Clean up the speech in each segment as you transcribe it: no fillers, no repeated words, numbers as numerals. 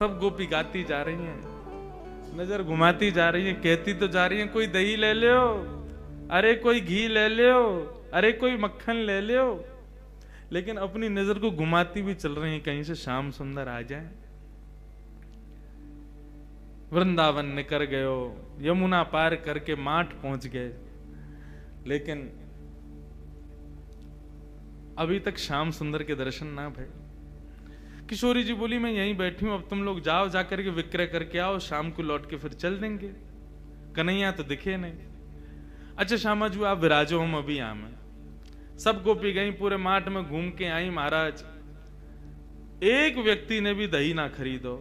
सब गोपी गाती जा रही हैं, नजर घुमाती जा रही हैं, कहती तो जा रही हैं कोई दही ले लो, अरे कोई घी ले लो, अरे कोई मक्खन ले लो, लेकिन अपनी नजर को घुमाती भी चल रही हैं कहीं से श्याम सुंदर आ जाए। वृंदावन निकल गयो, यमुना पार करके माठ पहुंच गए, लेकिन अभी तक श्याम सुंदर के दर्शन ना भय। किशोरी जी बोली मैं यहीं बैठी हूं, अब तुम लोग जाओ, जाकर के विक्रय करके आओ, शाम को लौट के फिर चल देंगे। कन्हैया तो दिखे नहीं। अच्छा श्यामा जी आप विराजो, हम अभी आम हैं। सब गोपी गई, पूरे माठ में घूम के आई। महाराज एक व्यक्ति ने भी दही ना खरीदो,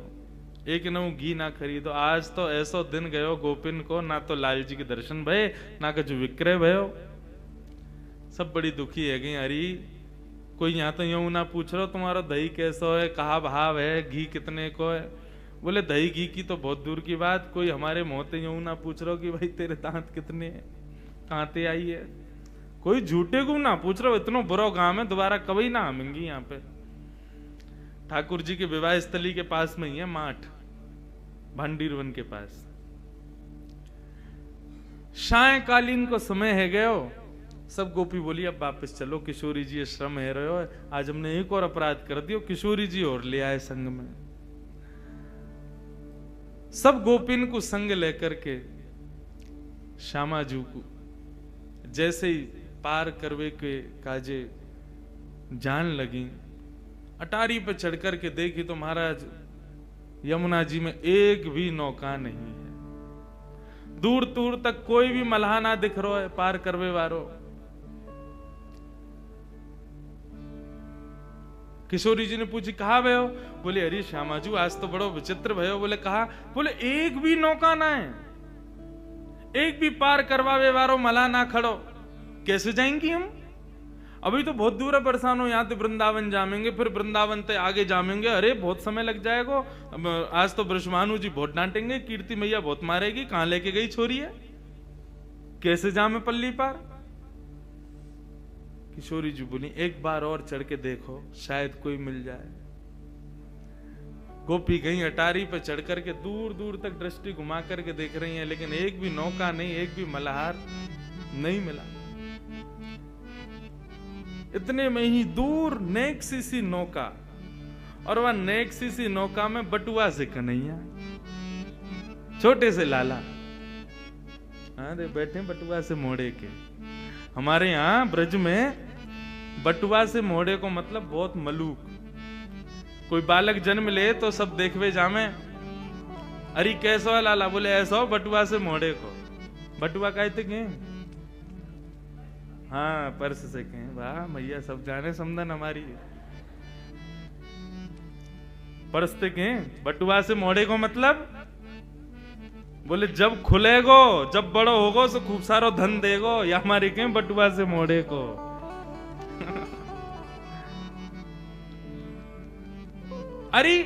एक नऊ घी ना खरीदो। आज तो ऐसो दिन गयो गोपिन को, ना तो लाल जी के दर्शन भये, ना कुछ विक्रय भयो। सब बड़ी दुखी है गई। अरे कोई यहाँ तो यूं ना पूछ रहा तुम्हारा दही कैसा है, कहा भाव है, घी कितने को है। बोले दही घी की तो बहुत दूर की बात, कोई हमारे मोहते यूं ना पूछ रहा कि भाई तेरे दांत कितने हैं, कहाँ ते आई है। कोई झूठे को ना पूछ रहा, इतना बुरा काम है, दोबारा कभी ना आमेंगी यहाँ पे। ठाकुर जी के विवाह स्थली के पास में ही है माठ, भांडीर वन के पास। सायकालीन को समय है गयो। सब गोपी बोली अब वापस चलो, किशोरी जी श्रम है रहे हो, आज हमने एक और अपराध कर दियो, किशोरी जी और ले आए संग में। सब गोपिन को संग लेकर के श्यामा जी को जैसे ही पार करवे के काजे जान लगी, अटारी पे चढ़ करके देखी तो महाराज यमुना जी में एक भी नौका नहीं है, दूर दूर तक कोई भी मल्हा ना दिख रहा है पार करवे वारो। किशोरी जी ने पूछी कहा भयो, बोले अरे श्यामा जी आज तो बड़ो विचित्र भयो। बोले कहा, बोले एक भी नौका ना है, एक भी पार करवावे वारो मला ना खड़ो, कैसे जाएंगी हम। अभी तो बहुत दूर है, परेशान हो, यहाँ तो वृंदावन जामेंगे, फिर वृंदावन ते आगे जामेंगे, अरे बहुत समय लग जाएगा। आज तो ब्रजभानु जी बहुत डांटेंगे, कीर्ति मैया बहुत मारेगी, कहां लेके गई छोरी है, कैसे जामे पल्ली पार। किशोरी जी बोली एक बार और चढ़ के देखो, शायद कोई मिल जाए। गोपी गई अटारी पे चढ़ करके दूर दूर तक दृष्टि घुमा करके देख रही हैं, लेकिन एक भी नौका नहीं, एक भी मल्हार नहीं मिला। इतने में ही दूर नेक सी नौका, और वह नेक सी नौका में बटुआ से कन्हैया, छोटे से लाला, हाँ बैठे बटुआ से मोड़े के। हमारे यहाँ ब्रज में बटुआ से मोड़े को मतलब बहुत मलूक। कोई बालक जन्म ले तो सब देखवे जामे, अरे कैसो है लाला, बोले ऐसा बटुआ से मोड़े को। बटुआ कहते के, हाँ पर्स से कहें, वाह मैया सब जाने समझन हमारी। पर्स से कहें, बटुआ से मोड़े को मतलब बोले जब खुलेगो, जब बड़ो होगो तो खूब सारो धन देगो, या हमारी कहें बटुआ से मोड़े को। अरे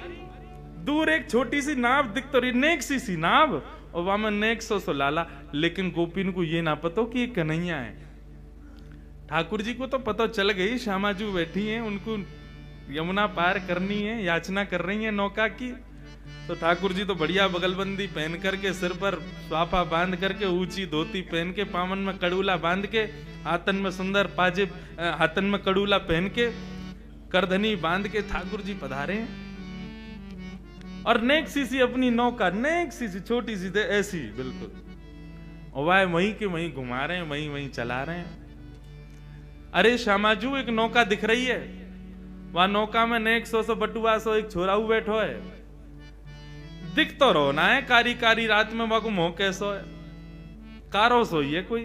दूर एक छोटी सी नाव दिख तो रही, नेक सी नाव, और वहां में नेक सो लाला। लेकिन गोपिन को ये ना पता कि ये कन्हैया है। ठाकुर जी को तो पता चल गई, श्यामा जी बैठी हैं, उनको यमुना पार करनी है, याचना कर रही है नौका की। तो ठाकुर जी तो बढ़िया बगलबंदी पहन करके, सिर पर स्वापा बांध करके, ऊंची धोती पहन के, पावन में कड़ूला बांध के, हाथन में सुंदर पाजेब, हाथन में कड़ूला पहन के, करधनी बांध के ठाकुर जी पधारे हैं। और नेक सी अपनी नौका, नेक सी छोटी सी ऐसी बिल्कुल, और वह वहीं के वहीं घुमा रहे हैं, वहीं वहीं चला रहे हैं। अरे श्यामा जी एक नौका दिख रही है, वह नौका में नेक सो बटुआ सो एक छोरा बैठो है, दिख तो रोना है, कारी कारी रात में वह मोह कैसो है, कारो सो ही है कोई।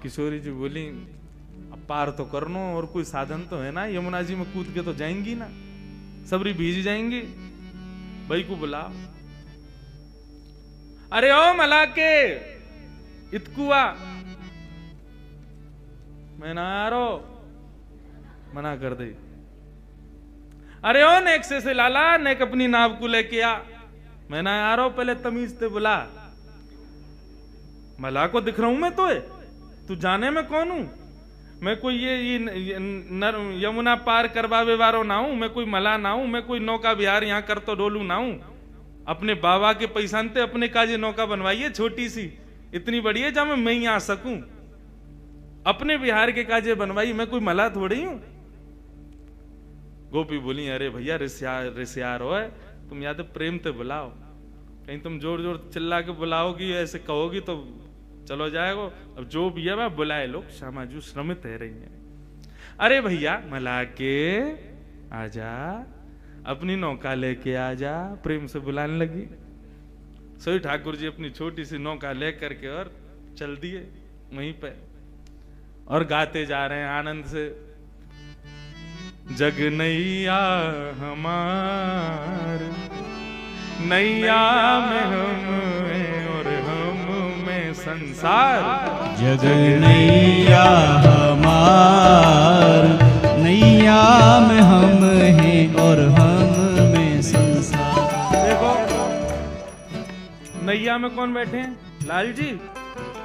किशोरी जी बोली अब पार तो करनो, और कोई साधन तो है ना, यमुना जी में कूद के तो जाएंगी ना, सबरी भीज जाएंगी, भाई को बुलाओ। अरे ओ मला के इतकुआ, मैं ना आ रो, मना कर दे। अरे ओ नेक से लाला, नेक अपनी नाव को लेके आ, मैं ना आ रहा हूं, पहले तमीज से बुला। मला को दिख रहा हूं मैं तो, तू जाने में कौन हूं, मैं कोई ये यमुना पार करवावे वारो ना हूं, मैं कोई मला ना हूं, मैं कोई नौका विहार यहाँ कर तो डोलू ना हूं। अपने बाबा के पैसानते अपने काजे नौका बनवाइए छोटी सी, इतनी बड़ी है जहां मैं ही आ सकूं। अपने बिहार के काजे बनवाई, मैं कोई मला थोड़ी हूं। गोपी बोली अरे भैया रिश्यार हो है, तुम या तो प्रेम से बुलाओ, कहीं तुम जोर जोर चिल्ला के बुलाओगी ऐसे कहोगी तो चलो जाएगा। अब जो भी है वह बुलाए लोग, श्यामाजू श्रमित है रही है। अरे भैया मला के आजा, अपनी नौका लेके आजा, प्रेम से बुलाने लगी। सोई ठाकुर जी अपनी छोटी सी नौका लेकर के और चल दिए वहीं पे, और गाते जा रहे हैं आनंद से। जग नैया हमार, नैया में हम हैं और हम में संसार। जग नैया हमार, नैया में हम हैं और हम में संसार। देखो नैया में कौन बैठे हैं? लाल जी,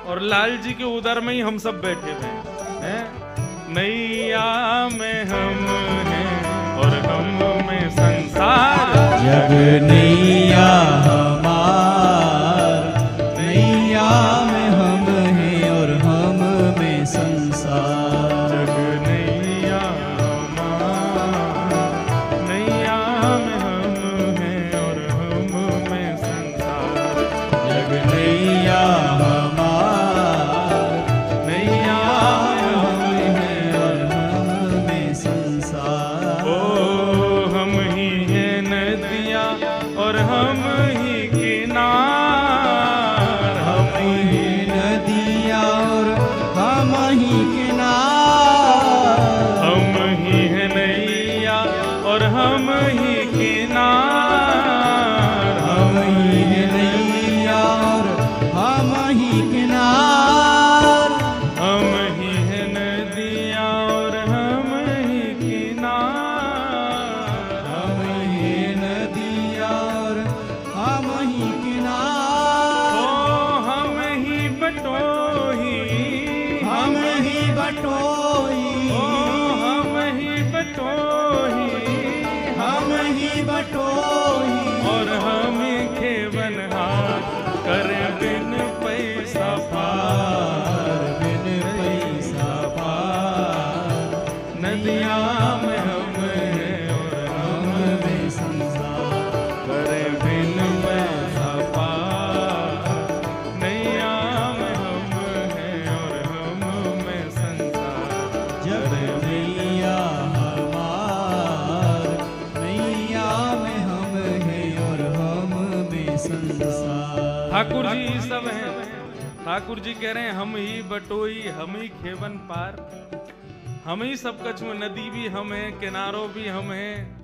और लाल जी के उधर में ही हम सब बैठे हुए हैं। नैया में हम हैं और हम में संसार। जग नैया हमार, नैया में हम हैं और हम में संसार। जग नैया हमार, नैया में हम हैं और हम में संसार। जग नैया ठाकुर जी सब हैं। ठाकुर जी कह रहे हैं हम ही बटोई, हम ही खेवन पार, हम ही सब कछु। नदी भी हम हैं, किनारों भी हम हैं,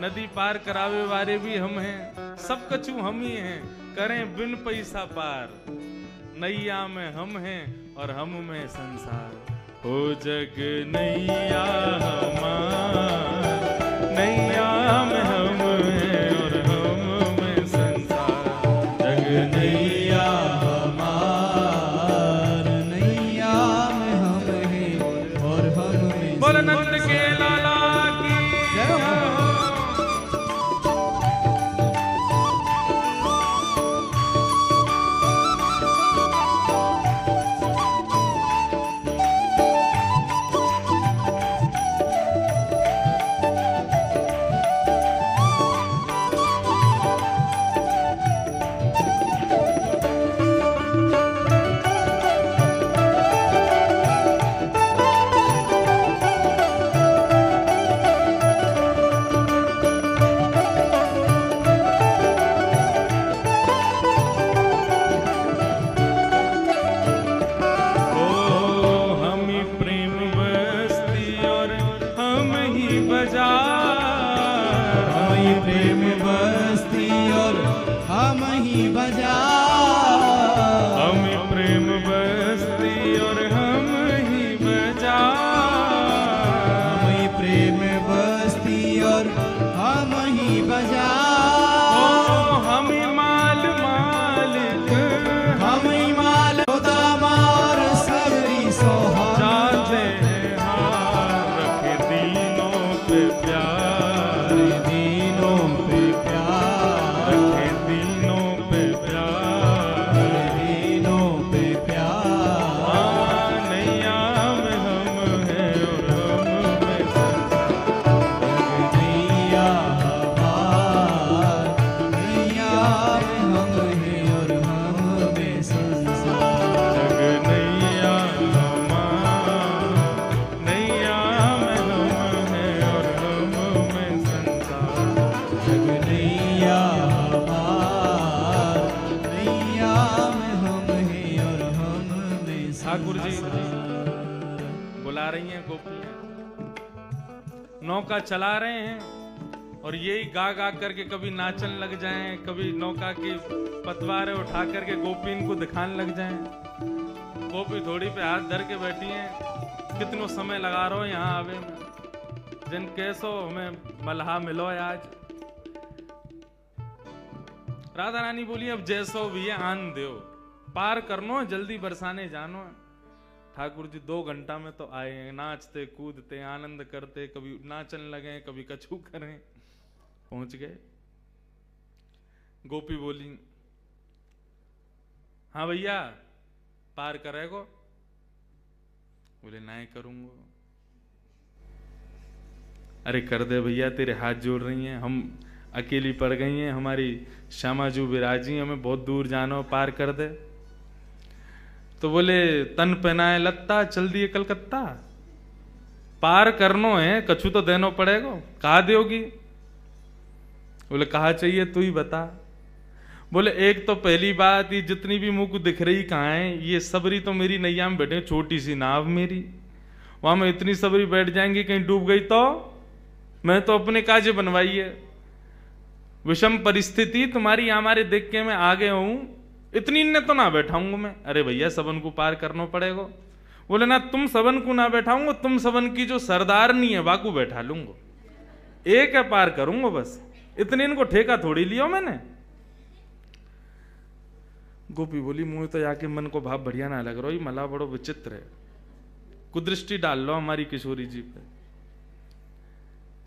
नदी पार करावे वाले भी हम हैं, सब कछु हम ही हैं। करें बिन पैसा पार, नैया में हम हैं और हम में संसार। हो जग नैया हमार, नैया में हम हैं और हम में संसार। जग नैया हमार, नैया में हम हैं और हम में। बोल नंद के लाला की जय हो। भैया हमार, नैया में हम हैं और हम में ठाकुर जी संसार। बुला रही हैं गोपी, नौका चला रहे हैं और यही गा गा करके कभी नाचन लग जाएं, कभी नौका की पतवारें उठा करके गोपी इनको दिखाने लग जाएं। गोपी थोड़ी पे हाथ धर के बैठी हैं, कितनो समय लगा रहो यहाँ आवे में, जिन कैसो हमें मल्हा मिलो आज। राधा रानी बोली अब जैसो भी है आन दो, पार करनो जल्दी बरसाने जानो। ठाकुर जी 2 घंटा में तो आए हैं, नाचते कूदते आनंद करते, कभी नाचन लगे कभी कछू करें, पहुंच गए। गोपी बोली हाँ भैया पार करेगो? बोले नहीं करूंगा। अरे कर दे भैया, तेरे हाथ जोड़ रही हैं, हम अकेली पड़ गई हैं, हमारी श्यामा जू विराजी, हमें बहुत दूर जानो, पार कर दे। तो बोले तन पहनाए लत्ता चल दिए कलकत्ता, पार करनो है कछु तो देनो पड़ेगा, कहा दोगी? बोले कहा चाहिए तू ही बता। बोले एक तो पहली बात, ये जितनी भी मुंह को दिख रही कहाँ है, ये सबरी तो मेरी नैया में बैठे, छोटी सी नाव मेरी, वहां में इतनी सबरी बैठ जाएंगी कहीं डूब गई तो मैं तो अपने काजे बनवाई है। विषम परिस्थिति तुम्हारी हमारे देख के मैं आगे हूं, इतनी ने तो ना बैठाऊंगा मैं। अरे भैया सबन को पार करना पड़ेगा। बोले ना तुम सबन को ना बैठाऊंगा, तुम सबन की जो सरदारनी है वाकू बैठा लूंगा, एक है पार करूंगा बस, इतने इनको ठेका थोड़ी लियो मैंने। गोपी बोली मुंह तो जाके मन को भाव बढ़िया ना लग रहा, ये मला बड़ो विचित्र है, कुदृष्टि डाल लो हमारी किशोरी जी पे।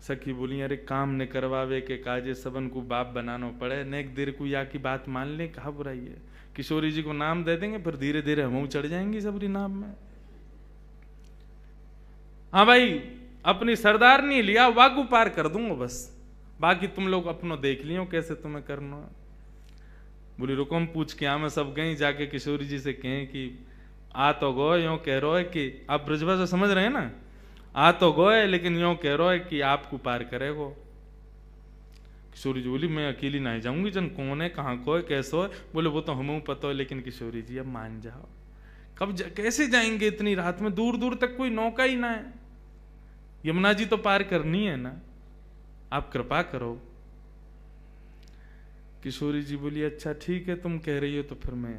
सखी बोली अरे काम ने करवावे के काजे सबन को बाप बनाना पड़े, नेक देर को या की बात मान ले, कहा बुराई है। किशोरी जी को नाम दे देंगे फिर धीरे धीरे हम चढ़ जाएंगी सबरी नाम में। हाँ भाई अपनी सरदार नहीं लिया, वाकू पार कर दूंगा बस, बाकी तुम लोग अपनो देख लियो कैसे तुम्हें करना। बोली रुको हम पूछ के मैं सब गई, जाके किशोरी जी से कहें कि आ तो गो यूं कह रहा है कि आप ब्रजभाषा समझ रहे हैं ना, आ तो गो है लेकिन यूं कह रहा है कि आपको पार करेगो। किशोरी जी बोली मैं अकेली नहीं जाऊंगी, जन कौन है कहाँ को है कैसो है। बोले वो तो हमें पता है, लेकिन किशोरी जी अब मान जाओ, कैसे जाएंगे इतनी रात में, दूर दूर तक कोई नौका ही ना है, यमुना जी तो पार करनी है ना, आप कृपा करो। किशोरी जी बोली अच्छा ठीक है तुम कह रही हो तो फिर मैं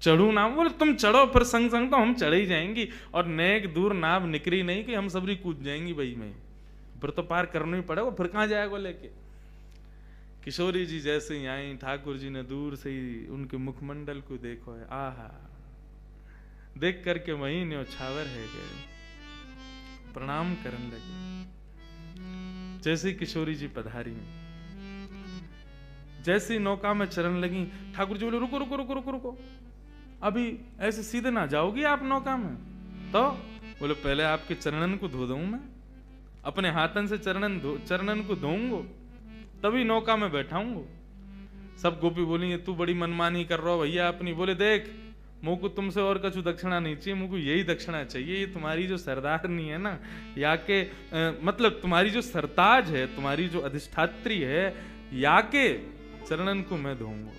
चढ़ू ना। बोले तुम चढ़ो फिर संग संग तो हम चढ़ ही जाएंगी, और नेक दूर नाव निकली नहीं कि हम सबरी कूद जाएंगी भाई में, फिर तो पार करना ही पड़ेगा, फिर कहां जाएगा लेके। किशोरी जी जैसे ही आई, ठाकुर जी ने दूर से ही उनके मुखमंडल को देखो है, आहा देख करके वही न्योछावर है गए, प्रणाम करने लगे। जैसे किशोरी जी पधारी, जैसी नौका में चरण लगी, ठाकुर जी बोले रुको रुको रुको रुको रुको, अभी ऐसे सीधे ना जाओगी आप नौका में। तो बोले पहले आपके चरणन को धो दूं मैं, अपने हाथन से चरणन को धोऊंगा तभी नौका में बैठाऊंगा। सब गोपी बोली तू बड़ी मनमानी कर रहा हो भैया अपनी। बोले देख मुझ को तुमसे और कछु दक्षिणा नहीं चाहिए, मुझको यही दक्षिणा चाहिए, ये तुम्हारी जो सरदारनी है ना, या के मतलब तुम्हारी जो सरताज है, तुम्हारी जो अधिष्ठात्री है, या के चरणन को मैं धोऊंगा,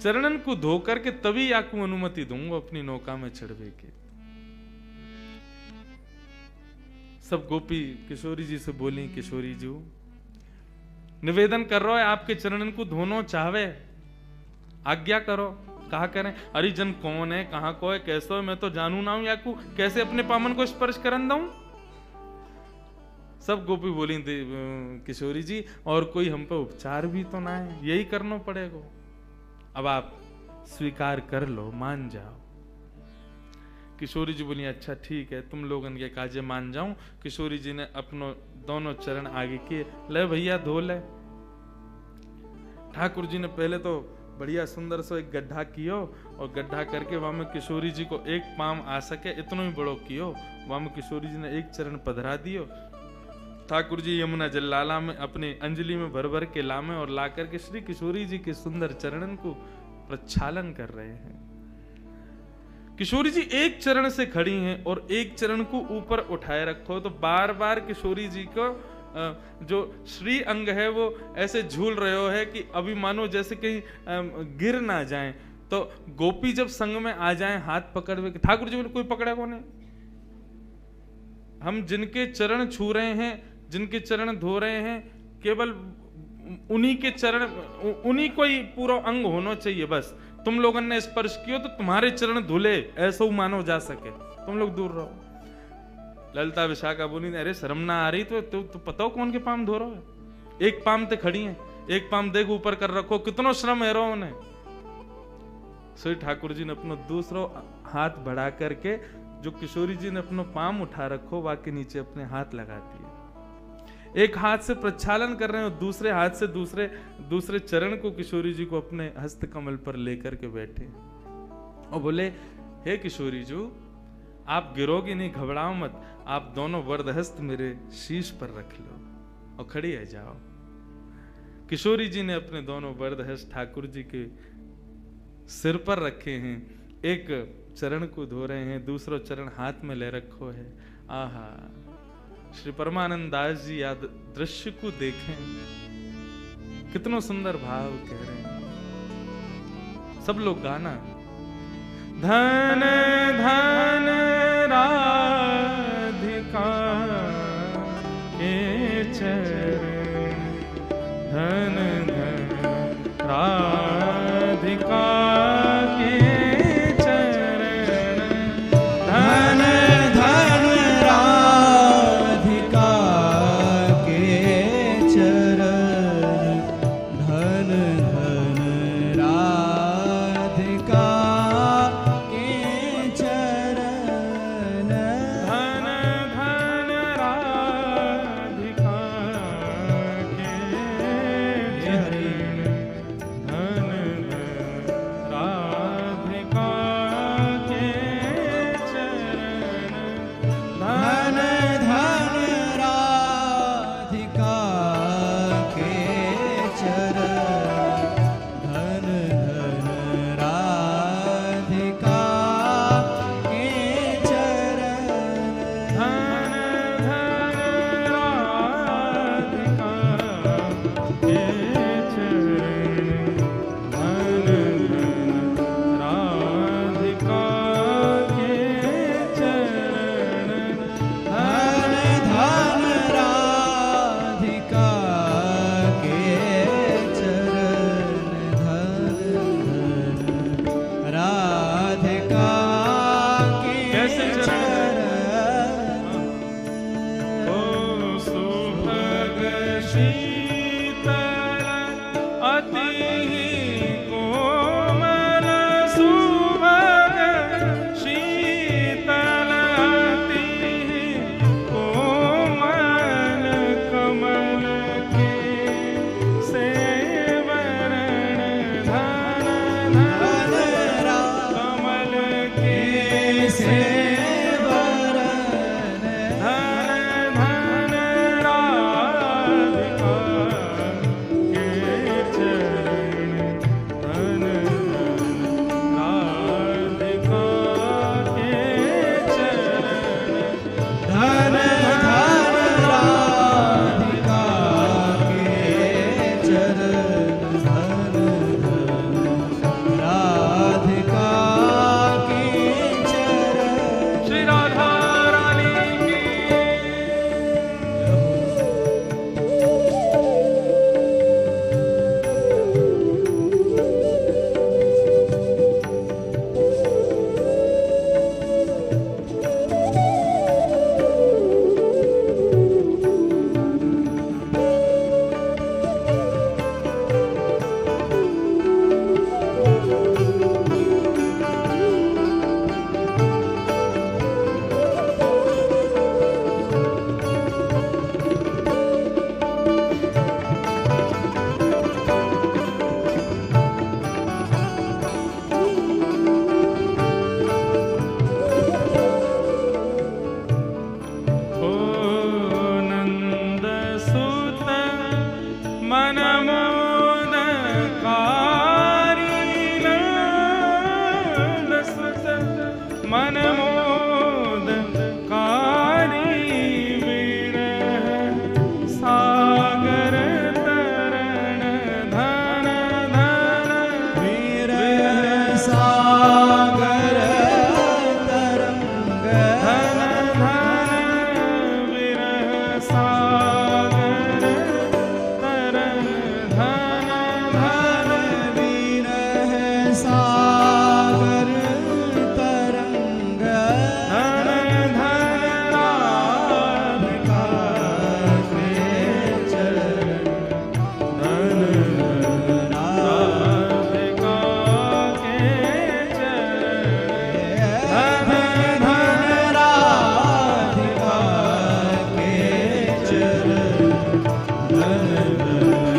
चरणन को धो करके तभी याकू अनुमति दूंगा अपनी नौका में चढ़वे के। सब गोपी किशोरी जी से बोली किशोरी जी निवेदन कर रहा है आपके चरणन को धोनो चाहवे, आज्ञा करो। कहा करें? अरे जन कौन है कहां को है कैसो है मैं तो जानू ना हूं, याकू कैसे अपने पामन को स्पर्श करन दूं। सब गोपी बोली किशोरी जी और कोई हम पे उपचार भी तो ना है, यही करना पड़ेगा, अब आप स्वीकार कर लो, मान जाओ। किशोरी जी बोली अच्छा ठीक है तुम लोगन के काजे मान जाऊं। किशोरी जी ने अपनो दोनों चरण आगे किए, ले भैया धो ले। ठाकुर जी ने पहले तो बढ़िया सुंदर सो एक गड्ढा कियो, और गड्ढा करके वहां में किशोरी जी को एक पाम आ सके इतना ही बड़ो कियो, वहां में किशोरी जी ने एक चरण पधरा दियो। ठाकुर जी यमुना जल लाला में अपने अंजलि में भर भर के लामे और ला करके श्री किशोरी जी के सुंदर चरणन को प्रक्षालन कर रहे हैं। किशोरी जी एक चरण से खड़ी हैं और एक चरण को ऊपर उठाए रखो, तो बार बार किशोरी जी को जो श्री अंग है वो ऐसे झूल रहे हो है कि अभी मानो जैसे कहीं गिर ना जाएं। तो गोपी जब संग में आ जाएं हाथ पकड़ हुए, ठाकुर जी ने कोई पकड़ा कौन है? हम जिनके चरण छू रहे हैं, जिनके चरण धो रहे हैं, केवल उन्हीं के चरण, उन्हीं को ही पूरा अंग होना चाहिए। बस तुम लोगों ने स्पर्श किया तो तुम्हारे चरण धुले, ऐसा मानो जा सके, तुम लोग दूर रहो। ललिता विशाखा बोली, अरे शर्म ना आ रही तो पता हो कौन के पाम धो रहा है? एक पाम ते खड़ी है, एक पाम देख ऊपर कर रखो, कितनो श्रम है रो उन्हें। श्री ठाकुर जी ने अपना दूसरा हाथ बढ़ा करके जो किशोरी जी ने अपना पाम उठा रखो वाके नीचे अपने हाथ लगाती है। एक हाथ से प्रक्षालन कर रहे हो, दूसरे हाथ से दूसरे चरण को किशोरी जी को अपने हस्त कमल पर लेकर के बैठे और बोले, हे किशोरी जी, आप गिरोगी नहीं, घबराओ मत, आप दोनों वरदहस्त मेरे शीश पर रख लो और खड़ी है जाओ। किशोरी जी ने अपने दोनों वरदहस्त ठाकुर जी के सिर पर रखे हैं, एक चरण को धो रहे हैं, दूसरा चरण हाथ में ले रखो है। आहा, श्री परमानंद दास जी याद दृश्य को देखें, कितना सुंदर भाव कह रहे हैं। सब लोग गाना, धन धन राधिका के चरण, धन धन राधिका के चरण, धन धन राधिका के चरण, धन धन राधिका के चरण, धन धन राधिका के चरण, धन धन राधिका के चरण, धन धन राधिका के चरण, धन धन राधिका के चरण, धन धन राधिका के चरण, धन धन राधिका के चरण, धन धन राधिका के चरण, धन धन राधिका के कैसे चरण? चरण। ओ सुभग शीतल अति कोमल, सुभग शीतल अति कोमल, कमल के सेवरण, धन धन कमल के सेवरण, धन धन राधिका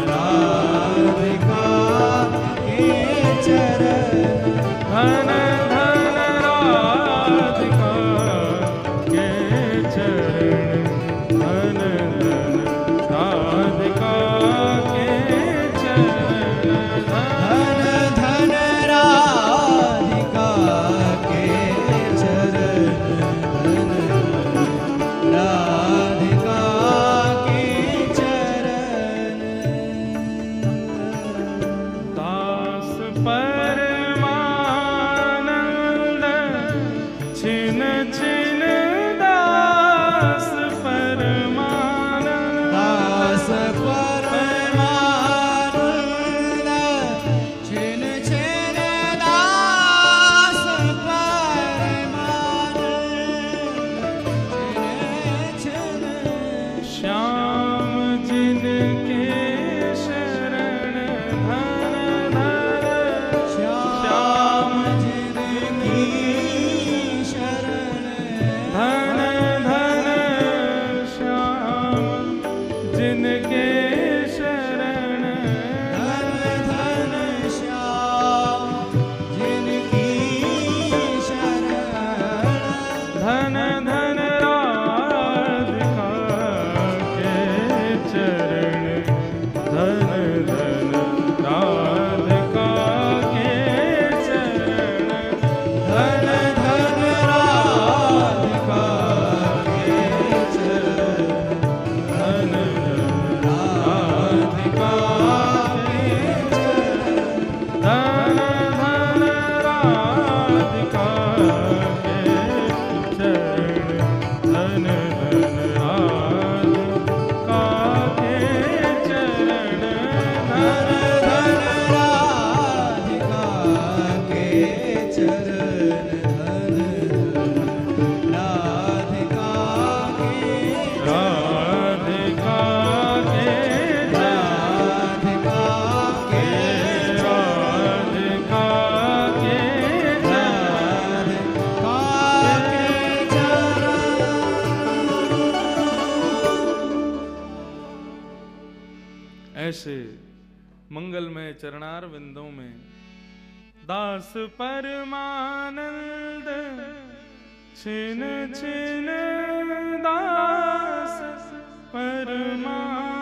राधिका के चरण धन धन राधिका के चरण धन धन राधिका के चरण धन धन राधिका के चरण धन राधिका के चरण दास परमानंद छिन छिन दास परमानंद दास परमानंद छिन छिन दास परमानंद छिन छिन श्याम जिनके शरण धन धन श्याम जिनकी शरण धन धन श्याम जिनके शरण धन धन श्याम जिनकी शरण धन धन राधिका के चरण धन धन राधिका के चरण धन धन राधिका के चरण धन राधिका के चरण धन धन राधिका के चरण धन धन राधिका के चरण धन धन राधिका के चरण धन धन राधिका के राधिका के राधिका के राधिका के राधिका के चरण ऐसे मंगलमय चरणार विंदों में दास परमानंद छिन छिन दास परमानंद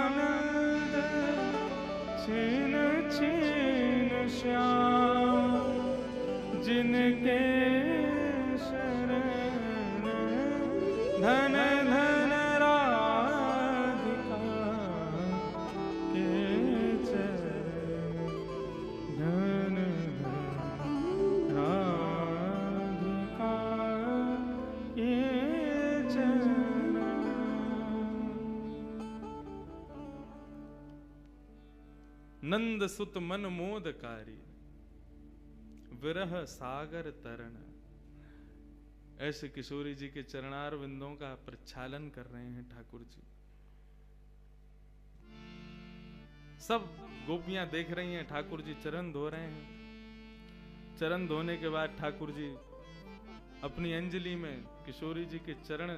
छिन छिन श्याम जिनके शरण धन धन राधिका के चरण धन धन राधिका के चरण। नंद सुत मन मोदकारी विरह सागर तरण। ऐसे किशोरी जी के चरणार विंदों का प्रक्षालन कर रहे हैं ठाकुर जी। सब गोपियां देख रही हैं, ठाकुर जी चरण धो रहे हैं। चरण धोने के बाद ठाकुर जी अपनी अंजलि में किशोरी जी के चरण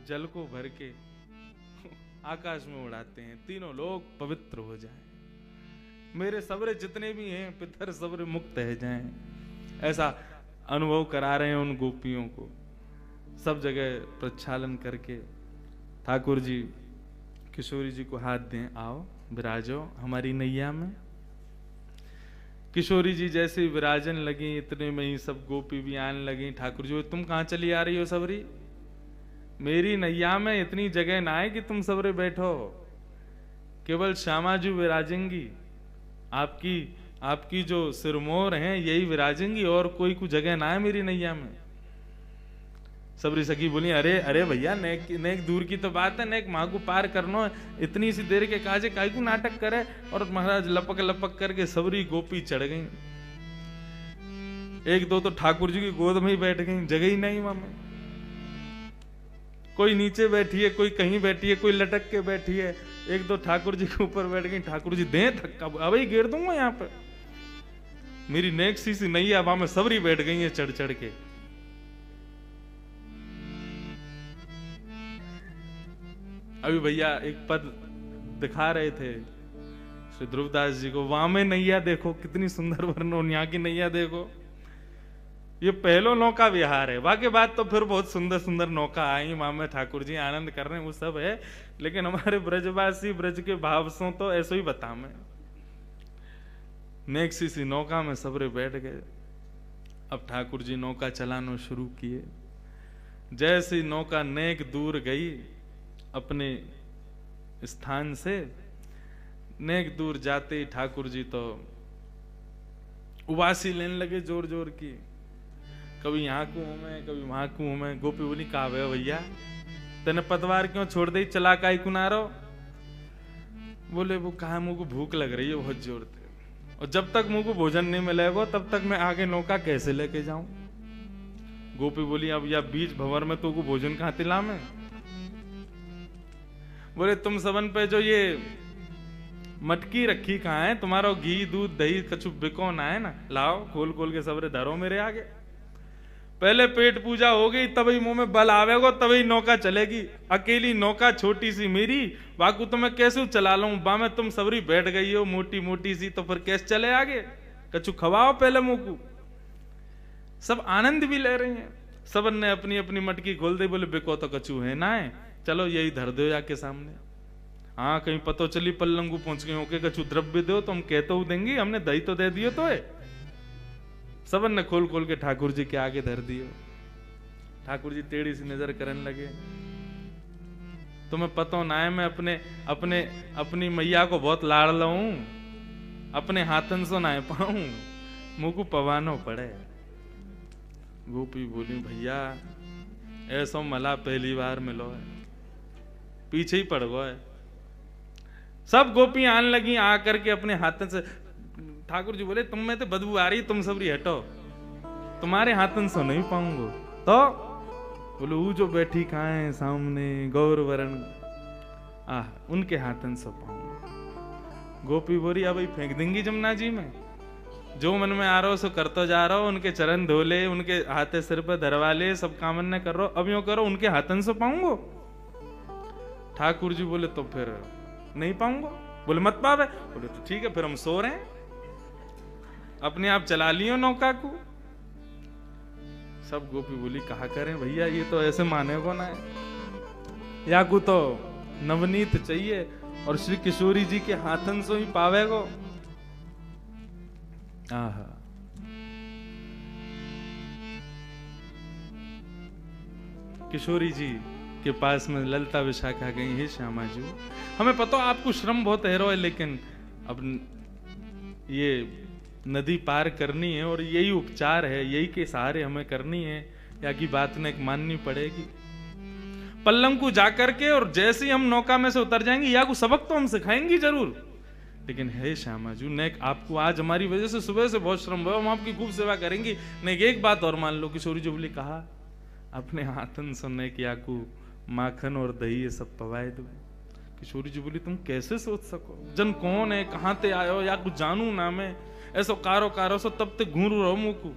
जल को भर के आकाश में उड़ाते हैं, तीनों लोग पवित्र हो जाएं, मेरे सबरे जितने भी हैं पितर सबरे मुक्त है जाएं। ऐसा अनुभव करा रहे हैं उन गोपियों को। सब जगह प्रक्षालन करके ठाकुर जी किशोरी जी को हाथ दें, आओ विराजो हमारी नैया में। किशोरी जी जैसे विराजन लगी, इतने में ही सब गोपी भी आने लगी। ठाकुर जी, तुम कहाँ चली आ रही हो सबरी? मेरी नैया में इतनी जगह ना है कि तुम सबरे बैठो, केवल श्यामा जी विराजेंगी, आपकी जो सिरमोर हैं यही विराजेंगी, और कोई कुछ जगह ना है मेरी नैया में। सबरी सखी बोली, अरे अरे भैया, नेक दूर की तो बात है, नेक माँ को पार करनो है, इतनी सी देर के काजे काई को नाटक करे। और महाराज लपक लपक करके सबरी गोपी चढ़ गई। एक दो तो ठाकुर जी की गोद में ही बैठ गई, जगह ही नहीं वहां में। कोई नीचे बैठी है, कोई कहीं बैठी है, कोई लटक के बैठी है। एक दो ठाकुर जी के ऊपर बैठ गई। ठाकुर जी दें धक्का, अब ही गिर दूंगा यहाँ पे। मेरी नेक सी नहीं है, वहां में सबरी बैठ गई है चढ़ चढ़ के। अभी भैया एक पद दिखा रहे थे श्री ध्रुवदास जी को, वहां में नैया देखो कितनी सुंदर वर्णन, यहाँ की नैया देखो। ये पहलो नौका विहार है, बाकी बात तो फिर बहुत सुंदर सुंदर नौका आई, वहां में ठाकुर जी आनंद कर रहे हैं, वो सब है। लेकिन हमारे ब्रजवासी ब्रज के भाव सो तो ऐसो ही बता मैं। नेक्स्ट सी नौका में सबरे बैठ गए। अब ठाकुर जी नौका चलाना शुरू किए। जैसी नौका नेक दूर गई अपने स्थान से, नेक दूर जाते ही ठाकुर जी तो उबासी लेने लगे जोर जोर की। कभी यहाँ को हूं मैं, कभी वहां को हूं मैं। गोपी बोली कहा भैया तेने पतवार क्यों छोड़ दी, चला काई कुनारो? बोले वो कहा मुझको भूख लग रही है बहुत जोर से, और जब तक मुझको भोजन नहीं मिलेगा तब तक मैं आगे नौका कैसे लेके जाऊं। गोपी बोली अब या बीच भंवर में तो भोजन कहां तिला में। बोले तुम सबन पे जो ये मटकी रखी कहाँ है, तुम्हारा घी दूध दही कछु बिकोना है ना, लाओ खोल खोल के सबरे धरो मेरे आगे। पहले पेट पूजा हो गई, तभी मुंह में बल आवेगा, तभी नौका चलेगी। अकेली नौका छोटी सी मेरी, बाकू तो मैं कैसे चला लूं, बा में तुम सबरी बैठ गई हो मोटी मोटी सी, तो फिर कैसे चले आगे। कछु खवाओ पहले मुंह को। सब आनंद भी ले रहे हैं, सबन ने अपनी अपनी मटकी खोल दी। बोले बिको तो कछु है ना है, चलो यही धर दो जाके सामने। हाँ कहीं पतो चली पल्लंगू पहुंच गए होके कछु द्रव्य दो तो हम कहते देंगे, हमने दही तो दे दियो तो है। सबन ने खोल खोल के ठाकुर जी के आगे धर दियो। ठाकुर जी टेढ़ी सी नजर करने लगे। तुम्हें पता ना है मैं अपनी मैया को बहुत लाड़ लूं, अपने हाथन से ना पाऊं, मुंह को पवानो पड़े। गोपी बोली भैया ऐसा मला पहली बार मिलो है, पीछे ही पड़ गए। सब गोपी आने लगी आकर के अपने हाथन से। ठाकुर जी बोले तुम में तो बदबू आ रही, तुम सबरी हटो, तुम्हारे हाथन से नहीं पाऊंगा। तो बोले वो जो बैठी कहाँ है सामने गौर वरण, उनके हाथन से पाऊंगा। गोपी बोली अब फेंक देंगी जमुना जी में, जो मन में आ रहा हो सो करते जा रहा हो, उनके चरण धोले, उनके हाथे सिर पर धरवा ले, सब कामन न कर रहा, अब यूं करो उनके हाथन से पाऊंगो। ठाकुर जी बोले तो फिर नहीं पाऊंगा। बोले मत पावे। बोले तो ठीक है फिर हम सो रहे हैं, अपने आप चला लियो नौका को। सब गोपी बोली कहा करें भैया, ये तो ऐसे माने को ना है, या को तो नवनीत चाहिए और श्री किशोरी जी के हाथन से ही पावेगो। आहा किशोरी जी के पास में ललिता विशाखा गई, हे श्यामा जी हमें पता आपको श्रम बहुत है, लेकिन अब ये नदी पार करनी है और यही उपचार है, यही के सहारे हमें करनी है, या की बात ने माननी पड़ेगी। पल्लम को जाकर के और जैसे ही हम नौका में से उतर जाएंगे, या को सबक तो हम सिखाएंगे जरूर, लेकिन हे श्यामा जी नेक आपको आज हमारी वजह से सुबह से बहुत श्रम हुआ, हम आपकी खूब सेवा करेंगे। नेक एक बात और मान लो, किशोरी जी बोली कहा अपने हाथन सुनने की आकू माखन और दही ये सब पवाए दो। किशोरी जी बोली तुम कैसे सोच सको, जन कौन है, कहां ते आयो, या कुछ जानू ना मैं, ऐसो कारो कारो सो तब तक घूरू रहो मुंह को,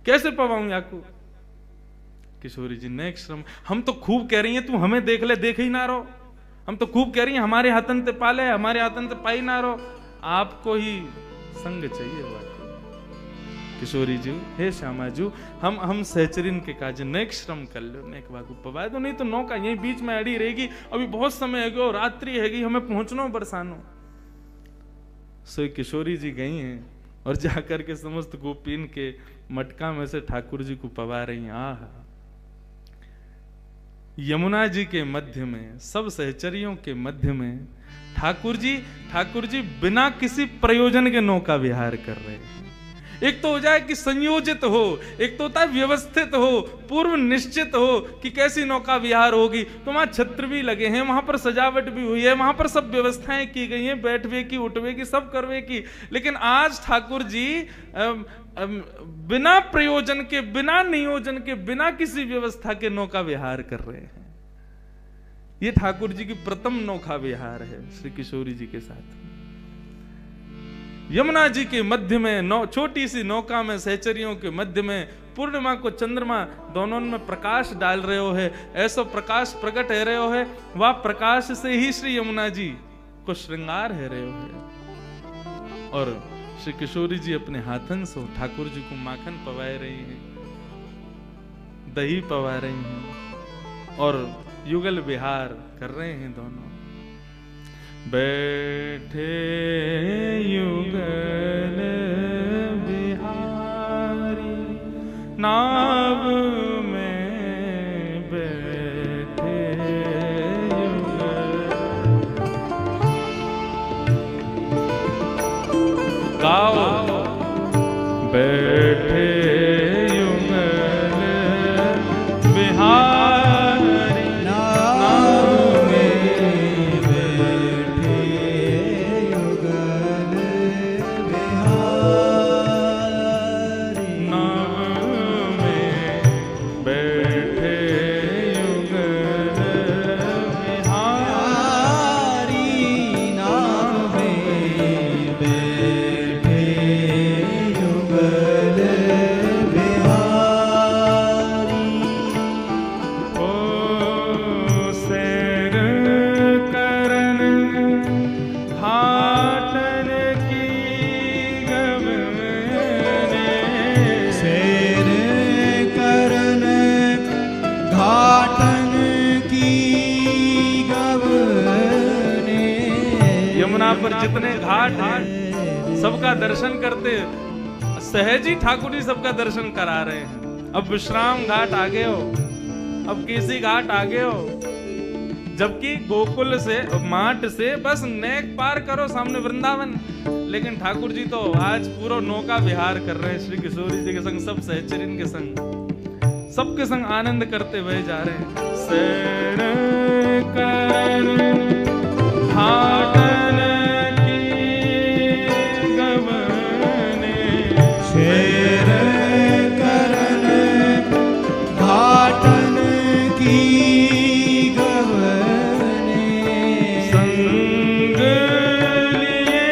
कैसे पवाऊं याकू। किशोरी जी नेक श्रम, हम तो खूब कह रही हैं तू हमें देख ले, देख ही ना रहो, हम तो खूब कह रही हैं हमारे हाथन ते पाले, हमारे हाथन ते पाई ना रहो, आपको ही संग चाहिए बात। किशोरी जी हे श्यामा जी हम सहचरिन के काज नेक श्रम कर लो, नेक बागू पवाए दो, नहीं तो नौका यही बीच में अड़ी रहेगी, अभी बहुत समय है गो, रात्रि हैगी, हमें पहुंचना बरसानो। सो किशोरी जी गई हैं और जाकर के समस्त गोपीन के मटका में से ठाकुर जी को पवा रही हैं। आहा यमुना जी के मध्य में, सब सहचरियों के मध्य में ठाकुर जी बिना किसी प्रयोजन के नौका विहार कर रहे हैं। एक तो हो जाए कि संयोजित हो, एक तो होता है व्यवस्थित हो, पूर्व निश्चित हो कि कैसी नौका विहार होगी, तो वहां छत्र भी लगे हैं, वहां पर सजावट भी हुई है, वहां पर सब व्यवस्थाएं की गई हैं, बैठवे की उठवे की सब करवे की। लेकिन आज ठाकुर जी बिना प्रयोजन के, बिना नियोजन के, बिना किसी व्यवस्था के नौका विहार कर रहे हैं। ये ठाकुर जी की प्रथम नौका विहार है श्री किशोरी जी के साथ। यमुना जी के मध्य में छोटी सी नौका में सहचरियों के मध्य में पूर्णिमा को चंद्रमा दोनों में प्रकाश डाल रहे हो है, ऐसा प्रकाश प्रकट है रहे हो है, वह प्रकाश से ही श्री यमुना जी को श्रृंगार है रहे हो है। और श्री किशोरी जी अपने हाथन से ठाकुर जी को माखन पवाए रही हैं, दही पवा रही हैं और युगल विहार कर रहे हैं दोनों। बैठे युगल बिहारी नाव में बैठे युगल। गाओ बैठे युगल बिहारी नाव में बैठे युगल बिहारी। नाव में बैठे युगल बिहारी। नाव में बैठे युगल बिहारी। ओ सैर करन घाटन की गवने। सैर करन घाटन की गवने। यमुना पर जितने घाट हैं सबका दर्शन करते, सहज ही ठाकुर जी सबका दर्शन करा रहे हैं। अब विश्राम घाट आगे हो, अब केसी घाट आगे हो, जबकि गोकुल से माट से बस नेक पार करो सामने वृंदावन। लेकिन ठाकुर जी तो आज पूरा नौका विहार कर रहे हैं श्री किशोरी जी के संग, सब सहचरिन के संग, सबके संग आनंद करते हुए जा रहे हैं। सैर करन घाटन की गवने। सैर करन घाटन की गवने। संग लिए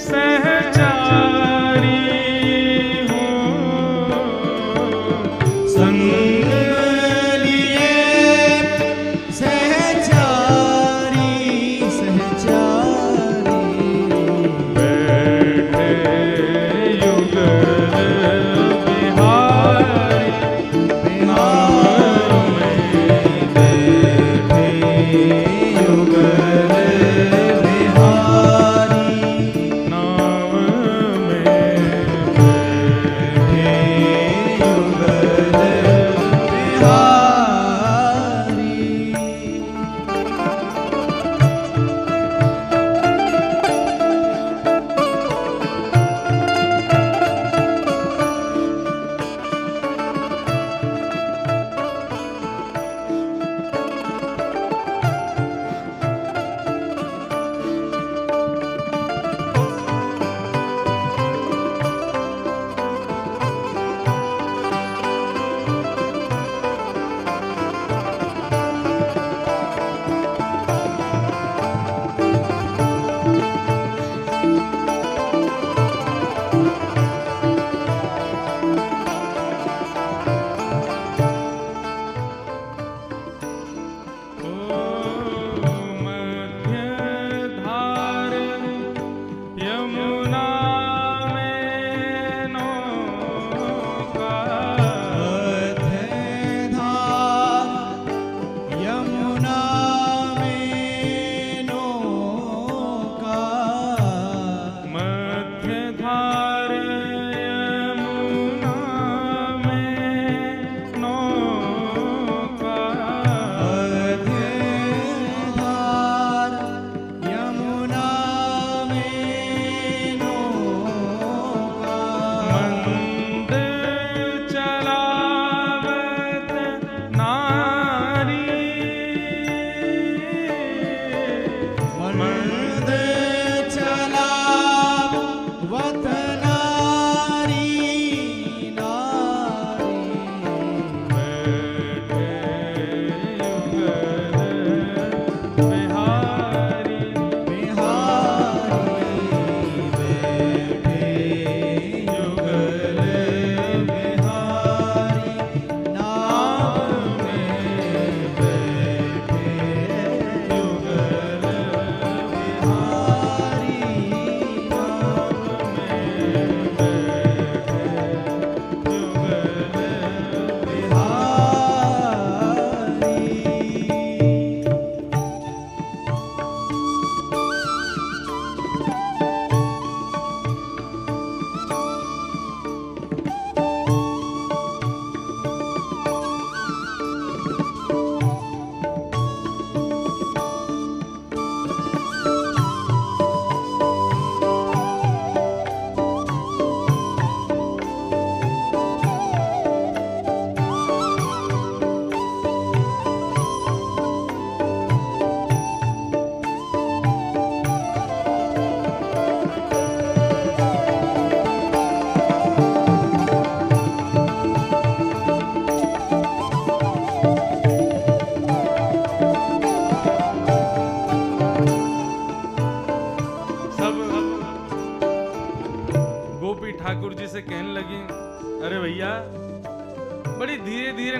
सहचारी हो। संग लिए सहचारी।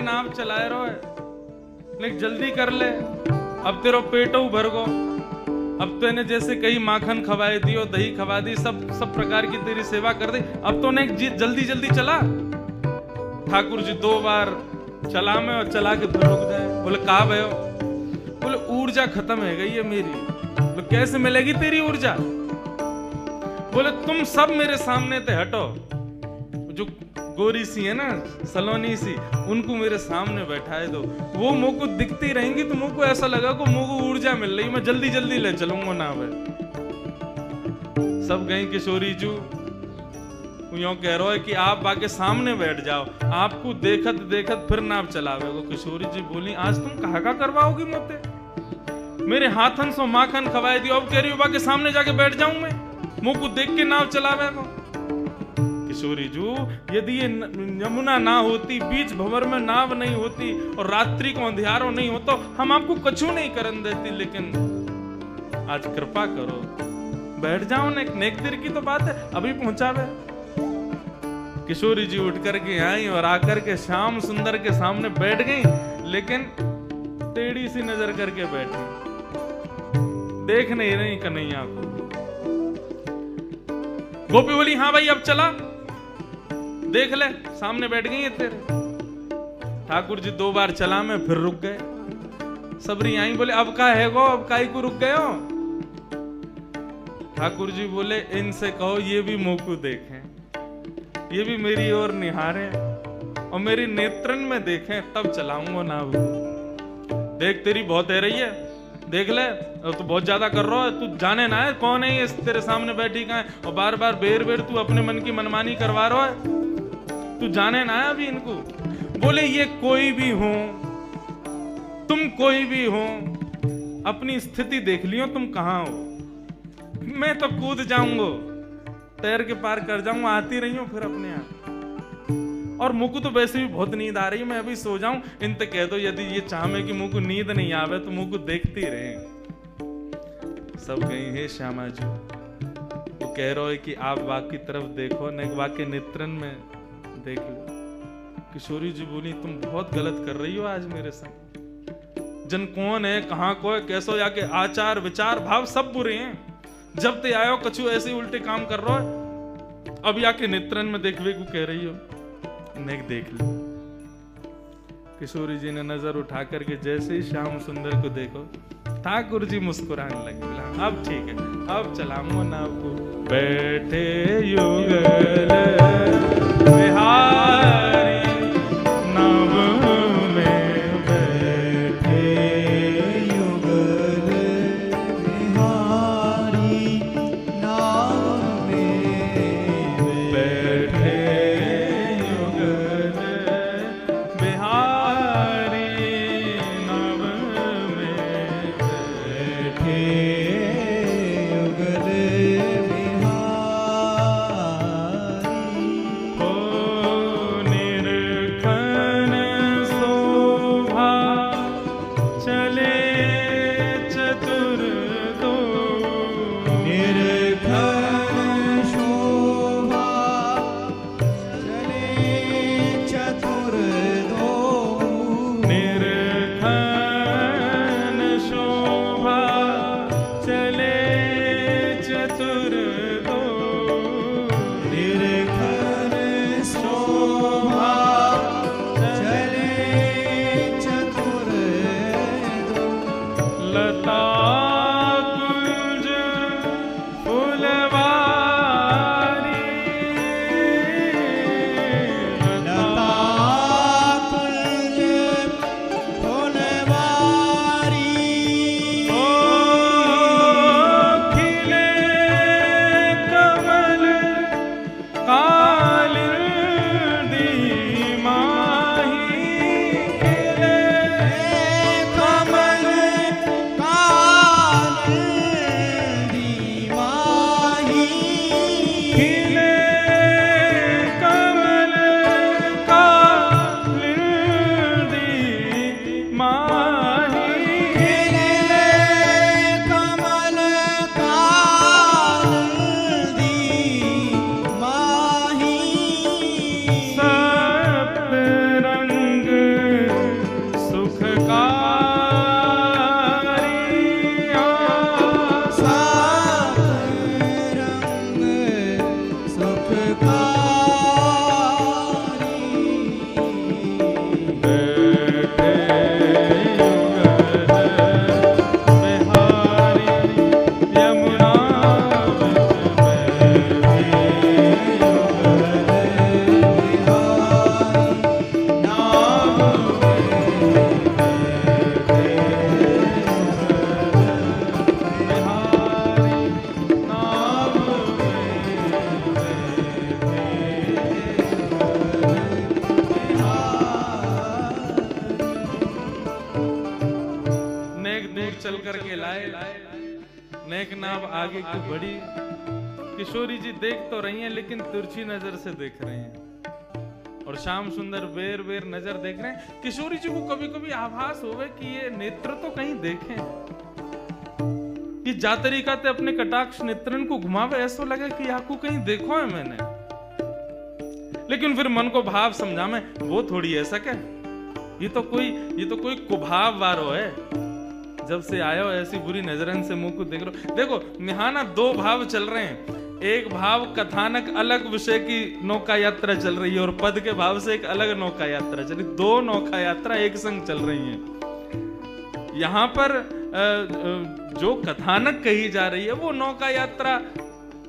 नाव चलाए रहो है, लेकिन जल्दी कर ले, अब तेरा पेटो भर गो। अब तो इन्हें जैसे कई माखन खवाए दियो, दही खवा दी, सब प्रकार की तेरी सेवा कर दी, अब तो ने जल्दी जल्दी चला। ठाकुर जी 2 बार चला में और चला के फिर रुक जाए। बोले कहा भयो? बोले ऊर्जा खत्म है गई है मेरी। बोले कैसे मिलेगी तेरी ऊर्जा? बोले तुम सब मेरे सामने ते हटो, जो गोरी सी है ना, सलोनी सी, उनको मेरे सामने बैठाए दो, वो मुंह को दिखती रहेंगी तो मुंह को ऐसा लगा को मुंह को ऊर्जा मिल रही, मैं जल्दी जल्दी ले चलूंगा ना। सब गई किशोरी जू यूं कह रहा है कि आप बाके सामने बैठ जाओ, आपको देखत देखत फिर नाव चलावेगो। किशोरी जी बोली आज तुम कहा करवाओगी मोते? मेरे हाथन सो माखन खवाए दियो, अब कह रही हो बाके सामने जाके बैठ जाऊं मैं, मुंह को देख के नाव चलावेगो। किशोरी जू यदि ये यमुना ना होती, बीच भंवर में नाव नहीं होती और रात्रि को अंधियारो नहीं होता, हम आपको कछु नहीं करन देती, लेकिन आज कृपा करो बैठ जाओ। नेक देर की तो बात है, अभी पहुंचावे। किशोरी जी उठ करके आई और आकर के श्याम सुंदर के सामने बैठ गई, लेकिन टेढ़ी सी नजर करके बैठी, देख नहीं रही कन्हैया को। गोपी बोली हाँ भाई अब चला, देख ले सामने बैठ गई है तेरे। ठाकुर जी 2 बार चला में फिर रुक गए। सबरी आई बोले अब का है गो, अब काई को रुक गए हो? ठाकुर जी बोले इनसे कहो ये भी मुंह को देखें, ये भी मेरी ओर निहारें और मेरी नेत्रन में देखें, तब चलाऊंगा ना। देख तेरी बहुत है रही है, देख ले, अब तो बहुत ज्यादा कर रहा है, तू जाने ना है कौन है ये तेरे सामने बैठी कहाँ है, और बार बार बेर बेर तू अपने मन की मनमानी करवा रहा है, तू जाने ना है अभी इनको। बोले ये कोई भी हो, तुम कोई भी हो, अपनी स्थिति देख लियो तुम कहाँ हो, मैं तो कूद जाऊंगा, तैर के पार कर जाऊंगा, आती रही हूं फिर अपने आप। और मुझको तो वैसे भी बहुत नींद आ रही, मैं अभी सो जाऊं, इनते कह दो यदि ये चाहे कि मुझको नींद नहीं आवे तो मुझको देखती रहे। सब गई है श्यामा जी, वो कह रहा है कि आप वाक की तरफ देखो, न वाक के नेत्रन में देख लो। किशोरी जी बोली तुम बहुत गलत कर रही हो आज मेरे संग। जन कौन है, कहाँ को है, कैसो, या के आचार विचार भाव सब बुरे हैं, जब ते आयो कछु ऐसे उल्टे काम कर रहा है, अब याके नेत्रन में देखवे को कह रही हो, नेक देख लो। किशोरी जी ने नजर उठा करके जैसे ही श्याम सुंदर को देखो, ठाकुर जी मुस्कुराने लगे, बोला अब ठीक है, अब चलाऊंगा नाव को। बैठे युगल बिहारी नाव में, बैठे युगल बिहारी नाव में, बैठे युगल बिहारी नाव में, बैठे युगल नेक नाव आगे की बढ़ी। किशोरी जी देख तो रही हैं लेकिन तिरछी नजर से देख रहे हैं और श्याम सुंदर बेर बेर नजर देख रहे हैं। किशोरी जी को कभी कभी आभास होवे कि ये नेत्र तो कहीं देखें, ये जा तरीका ते अपने कटाक्ष नेत्रन को घुमावे, ऐसा लगे कि याकू कहीं देखो है मैंने। लेकिन फिर मन को भाव समझा में वो थोड़ी ऐसा क्या, ये तो कोई कुभाव वारो है। जब से आयो ऐसी बुरी नजरन से मुंह को देख लो। देखो यहाँ ना दो भाव चल रहे हैं, एक भाव कथानक अलग विषय की नौका यात्रा चल रही है और पद के भाव से एक अलग नौका यात्रा चल रही, दो नौका यात्रा एक संग चल रही है। यहाँ पर जो कथानक कही जा रही है वो नौका यात्रा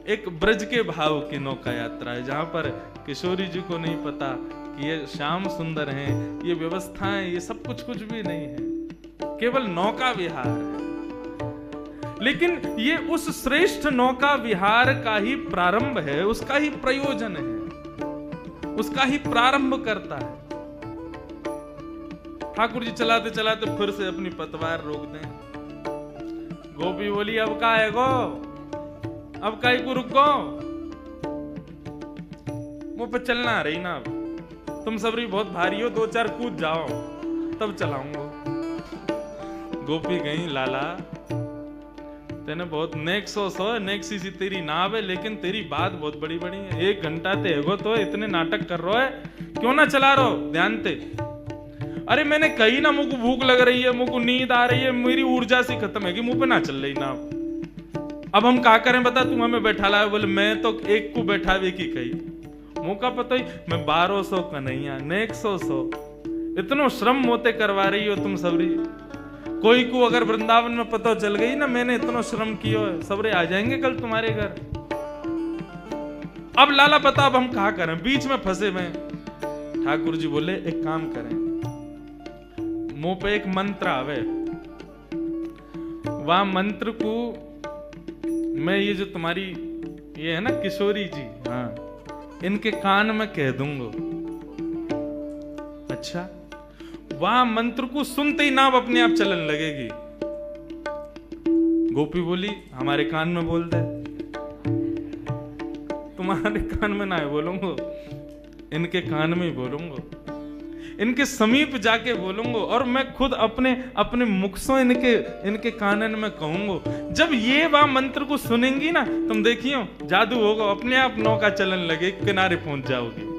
एक ब्रज के भाव की नौका यात्रा है, जहां पर किशोरी जी को नहीं पता कि ये श्याम सुंदर हैं, ये व्यवस्थाएं, ये सब कुछ भी नहीं है, केवल नौका विहार है। लेकिन ये उस श्रेष्ठ नौका विहार का ही प्रारंभ है, उसका ही प्रयोजन है, उसका ही प्रारंभ करता है। ठाकुर जी चलाते चलाते फिर से अपनी पतवार रोक दें। गोपी बोली अब का है गो, अब का को रुको, मुंह पे चलना रही ना, अब तुम सबरी बहुत भारी हो, दो चार कूद जाओ तब चलाऊंगा। गोपी गई लाला तेने बहुत नेक सो नेक सी तेरी नाव है, लेकिन तेरी बात बहुत बड़ी बड़ी है। 1 घंटा ते एगो तो इतने नाटक कर रहा है, क्यों ना चला रहो ध्यान ते। अरे मैंने कही ना मुझको भूख लग रही है, मुझको नींद आ रही है, मेरी ऊर्जा सी खत्म है कि मुंह पे ना चल रही ना। अब हम क्या करें बता, तुम हमें बैठा ला। बोले मैं तो एक को बैठावे की कही, मुंह का पता ही मैं 1200 कन्हैया नेक 100 इतनो श्रम मोते करवा रही हो तुम सबरी। कोई को अगर वृंदावन में पता चल गई ना मैंने इतना श्रम किया है, सबरे आ जाएंगे कल तुम्हारे घर। अब लाला बता अब हम कहा करें, बीच में फंसे में। ठाकुर जी बोले एक काम करें, मुंह पे एक मंत्र आवे, वह मंत्र को मैं ये जो तुम्हारी ये है ना किशोरी जी, हाँ इनके कान में कह दूंगा। अच्छा, वह मंत्र को सुनते ही नाव अपने आप चलन लगेगी। गोपी बोली हमारे कान में बोल दे। तुम्हारे कान में ना बोलूंगा, इनके कान में ही बोलूंगा, इनके समीप जाके बोलूंगा और मैं खुद अपने मुख से इनके कानन में कहूंगा। जब ये वह मंत्र को सुनेंगी ना तुम देखियो जादू होगा, अपने आप नौका चलन लगे, किनारे पहुंच जाओगी।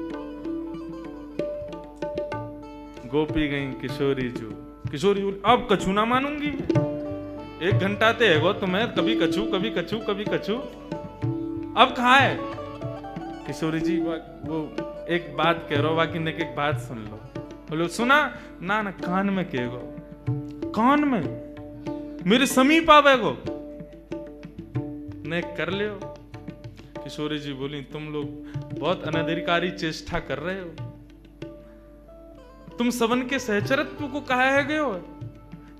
गोपी गई किशोरी जो, किशोरी अब कछु ना मानूंगी, 1 घंटा ते है तुम्हें, कभी कछु कभी कछु कभी कछु, अब कहाँ है। किशोरी जी वो एक बात कह रहा बाकी ने एक बात सुन लो। बोलो सुना ना ना कान में कहेगो, कान में मेरे समीप आवेगो ने कर लियो। किशोरी जी बोली तुम लोग बहुत अनधिकारी चेष्टा कर रहे हो, तुम सबन के सहचरत्व को कहा है गए हो।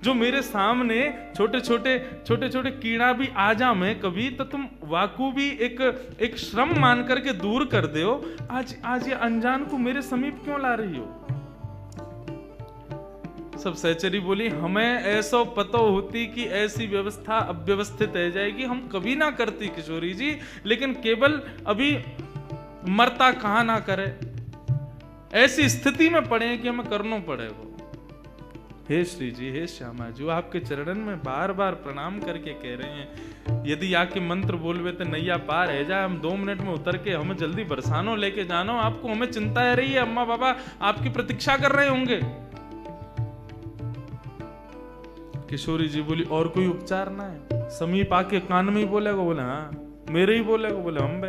जो मेरे सामने छोटे छोटे कीड़ा भी आ जा मैं कभी, तो तुम वाकू भी एक श्रम मान करके दूर कर दे हो। आज ये अनजान को मेरे समीप क्यों ला रही हो। सब सहचरी बोली हमें ऐसा पता होती कि ऐसी व्यवस्था अव्यवस्थित रह जाएगी, हम कभी ना करती किशोरी जी, लेकिन केवल अभी मरता कहाँ ना करे, ऐसी स्थिति में पड़े कि हमें करना पड़ेगा। हे श्री जी, हे श्यामा जी, आपके चरणन में बार बार प्रणाम करके कह रहे हैं, यदि आके मंत्र बोलवे तो नैया पार है जाए, हम 2 मिनट में उतर के हमें जल्दी बरसानो लेके जानो, आपको हमें चिंता है रही है, अम्मा बाबा आपकी प्रतीक्षा कर रहे होंगे। किशोरी जी बोली और कोई उपचार ना है। समीप आके कान में ही बोलेगा। बोले हाँ मेरे ही बोलेगा। बोले हम बे।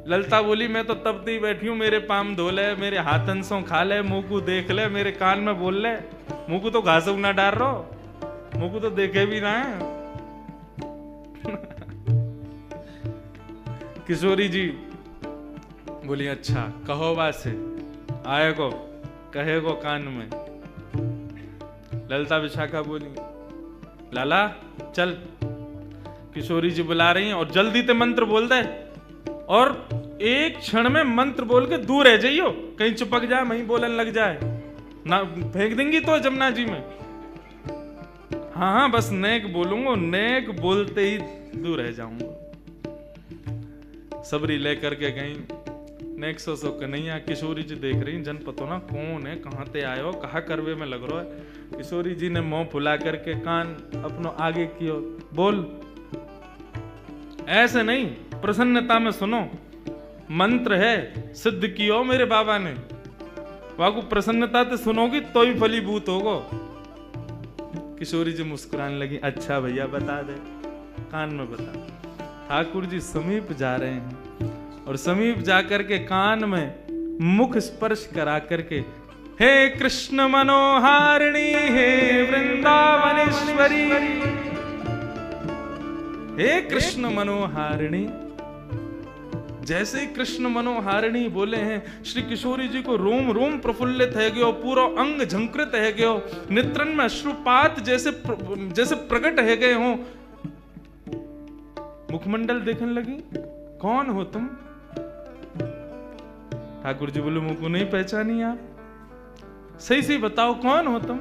ललता बोली मैं तो तब तक बैठी हूं, मेरे पाम धो ले, मेरे हाथन सो खा ले, मुंह को देख ले, मेरे कान में बोल ले। मुंह को तो घास ना डाल रहो, मुंह को तो देखे भी ना है। किशोरी जी बोली अच्छा कहो वासे आए को कहे को कान में। ललता विशाखा बोली लाला चल, किशोरी जी बुला रही हैं और जल्दी ते मंत्र बोल दे, और एक क्षण में मंत्र बोल के दूर रह जाइयो, कहीं चिपक जाए वहीं बोलन लग जाए ना, फेंक देंगी तो जमुना जी में। हाँ हाँ बस नेक बोलूंगा, नेक बोलते ही दूर रह जाऊंगा। सबरी लेकर के गई नेक सो कन्हैया। किशोरी जी देख रही जन पतो ना कौन है, कहाँ ते आयो, कहाँ करवे में लग रहा है। किशोरी जी ने मुंह फुला करके कान अपनो आगे कियो, बोल। ऐसे नहीं, प्रसन्नता में सुनो, मंत्र है सिद्ध कियो मेरे बाबा ने, वाकू प्रसन्नता से सुनोगी तो ही फलीभूत होगो। किशोरी जी मुस्कुराने लगी, अच्छा भैया बता दे, कान में बता। ठाकुर जी समीप जा रहे हैं और समीप जाकर के कान में मुख स्पर्श करा करके, हे कृष्ण मनोहारिणी, हे वृंदावनेश्वरी, हे कृष्ण मनोहारिणी। जैसे ही कृष्ण मनोहारिणी बोले हैं, श्री किशोरी जी को रोम रोम प्रफुल्लित है गयो, पूरा अंग झंकृत है गयो, नेत्रन में अश्रुपात जैसे प्रकट है गए हो। मुखमंडल देखने लगी, कौन हो तुम? ठाकुर जी बोले, मुझको नहीं पहचानी आप, सही से बताओ कौन हो तुम?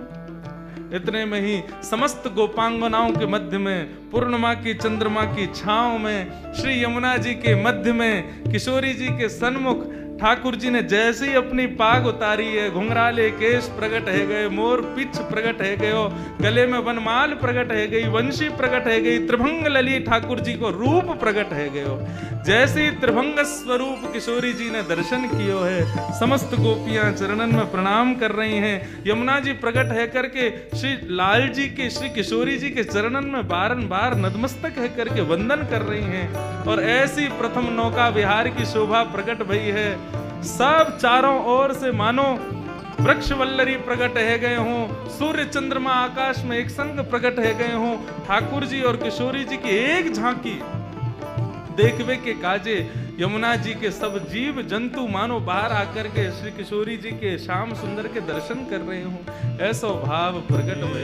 इतने में ही समस्त गोपांगनाओं के मध्य में, पूर्णिमा की चंद्रमा की छांव में, श्री यमुना जी के मध्य में, किशोरी जी के सन्मुख ठाकुर जी ने जैसे ही अपनी पाग उतारी है, घुंघराले केश प्रकट है गए, मोर पिछ प्रकट है गयो, गले में वनमाल प्रकट है गई, वंशी प्रकट है गई, त्रिभंग लली ठाकुर जी को रूप प्रकट है गयो। जैसे ही त्रिभंग स्वरूप किशोरी जी ने दर्शन कियो है, समस्त गोपियां चरणन में प्रणाम कर रही हैं। यमुना जी प्रकट है करके श्री लाल जी के, श्री किशोरी जी के चरणन में बारंबार नतमस्तक है करके वंदन कर रही हैं। और ऐसी प्रथम नौका विहार की शोभा प्रकट भई है। सब चारों ओर से मानो वृक्ष वल्लरी प्रकट है गए हों, सूर्य चंद्रमा आकाश में एक संग प्रकट है गए हों। ठाकुर जी और किशोरी जी की एक झांकी देखवे के काजे यमुना जी के सब जीव जंतु मानो बाहर आकर के श्री किशोरी जी के श्याम सुंदर के दर्शन कर रहे हों। ऐसा भाव प्रकट हुए।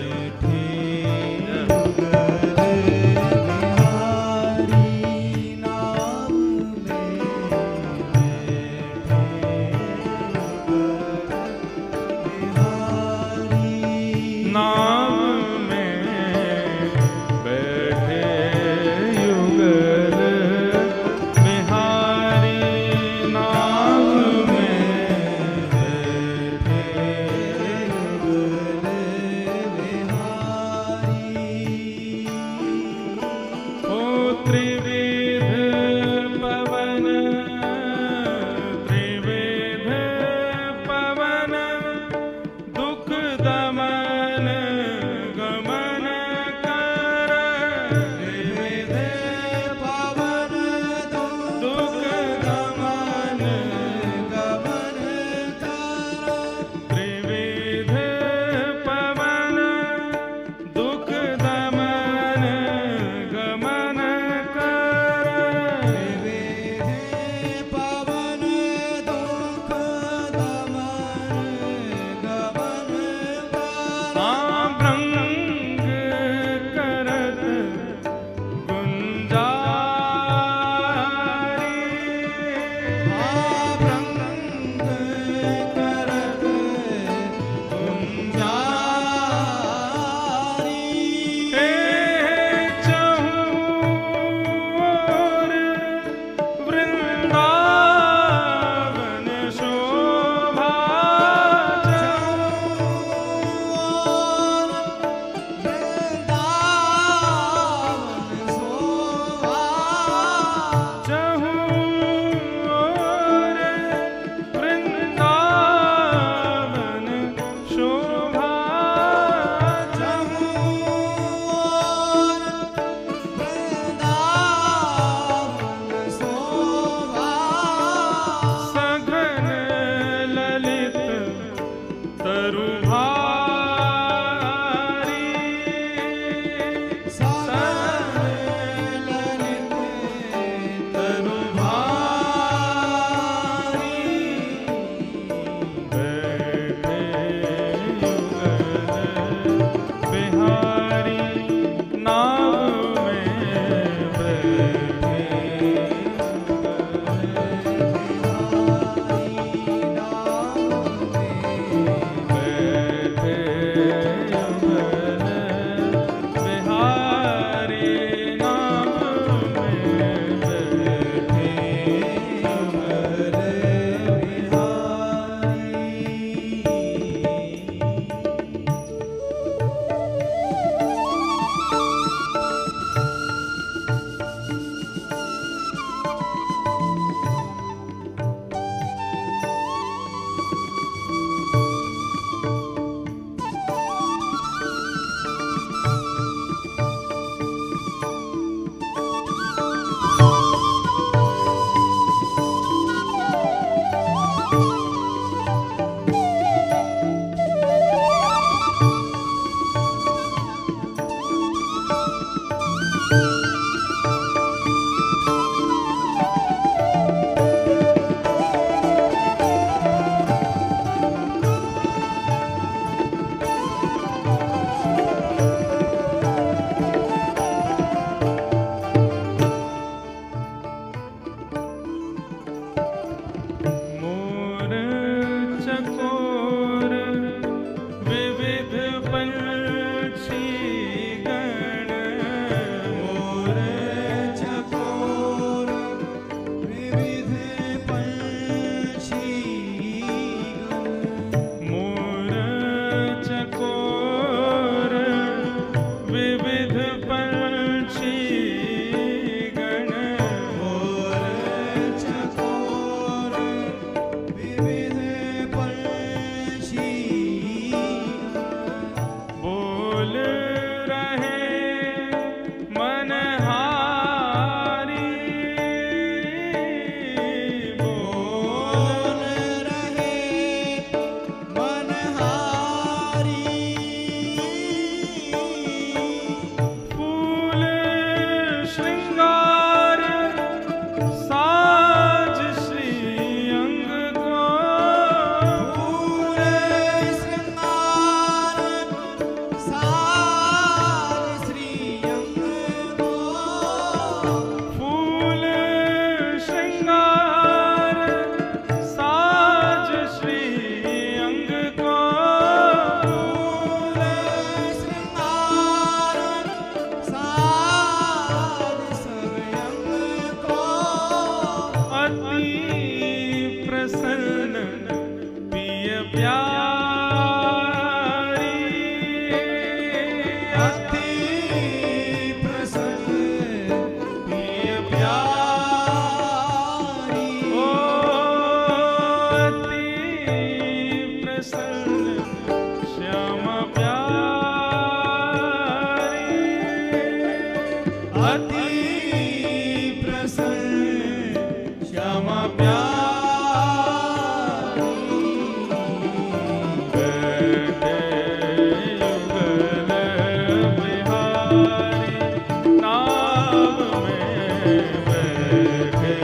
बैठे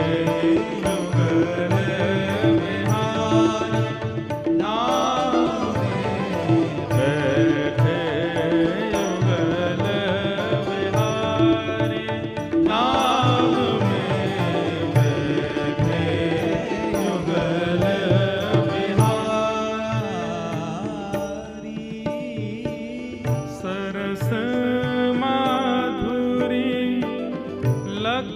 युगल बिहारी, नाम बैठे युगल बिहारी, नाम में बैठे युगल बिहारी। सरस माधुरी लख